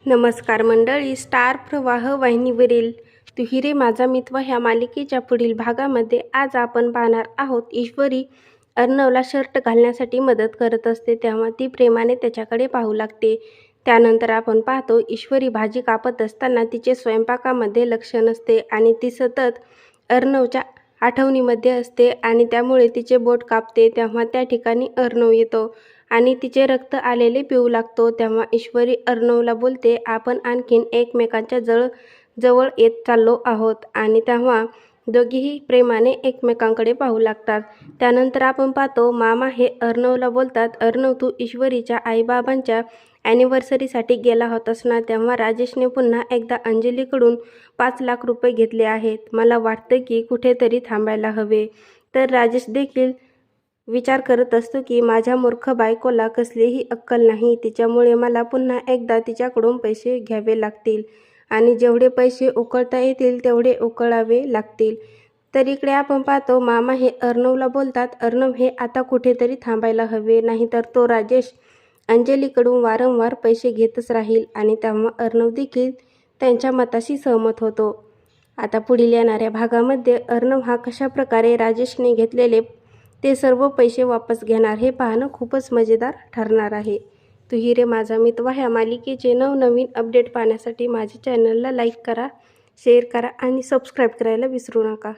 नमस्कार मंडळी, स्टार प्रवाह वाहिनीवरील तू ही रे माझा मित्र ह्या मालिकेच्या पुढील भागामध्ये आज आपण पाहणार आहोत. ईश्वरी अर्णवला शर्ट घालण्यासाठी मदत करत असते तेव्हा ती प्रेमाने त्याच्याकडे पाहू लागते. त्यानंतर आपण पाहतो ईश्वरी भाजी कापत असताना तिचे स्वयंपाकामध्ये लक्ष नसते आणि ती सतत अर्णवच्या आठवणीमध्ये असते आणि त्यामुळे तिचे बोट कापते. तेव्हा त्या ठिकाणी अर्णव येतो आणि तिचे रक्त आलेले पिऊ लागतो. तेव्हा ईश्वरी अर्णवला बोलते, आपण आणखीन एकमेकांच्या जवळ येत चाललो आहोत आणि तेव्हा दोघीही प्रेमाने एकमेकांकडे पाहू लागतात. त्यानंतर आपण पाहतो मामा हे अर्णवला बोलतात, अर्णव तू ईश्वरीच्या आईबाबांच्या ॲनिव्हर्सरीसाठी गेला होतास ना, तेव्हा राजेशने पुन्हा एकदा अंजलीकडून 5 लाख रुपये घेतले आहेत. मला वाटतं की कुठेतरी थांबायला हवे. तर राजेश देखील विचार करत असतो की माझ्या मूर्ख बायकोला कसलीही अक्कल नाही, तिच्यामुळे मला पुन्हा एकदा तिच्याकडून पैसे घ्यावे लागतील आणि जेवढे पैसे उकळता येतील तेवढे उकळावे लागतील. तर इकडे आपण पाहतो मामा हे अर्णवला बोलतात, अर्णव हे आता कुठेतरी थांबायला हवे, नाहीतर तो राजेश अंजलीकडून वारंवार पैसे घेतच राहील. आणि तेव्हा अर्णव देखील त्यांच्या मताशी सहमत होतो. आता पुढील येणाऱ्या भागामध्ये अर्णव हा कशाप्रकारे राजेशने घेतलेले ते सर्व पैसे वापस घेणार हे पाहणं खूपच मजेदार ठरणार आहे. तू ही रे माझा मित्र ह्या मालिकेचे नवनवीन अपडेट पाहण्यासाठी माझ्या चॅनलला लाईक करा, शेअर करा आणि सबस्क्राईब करायला विसरू नका.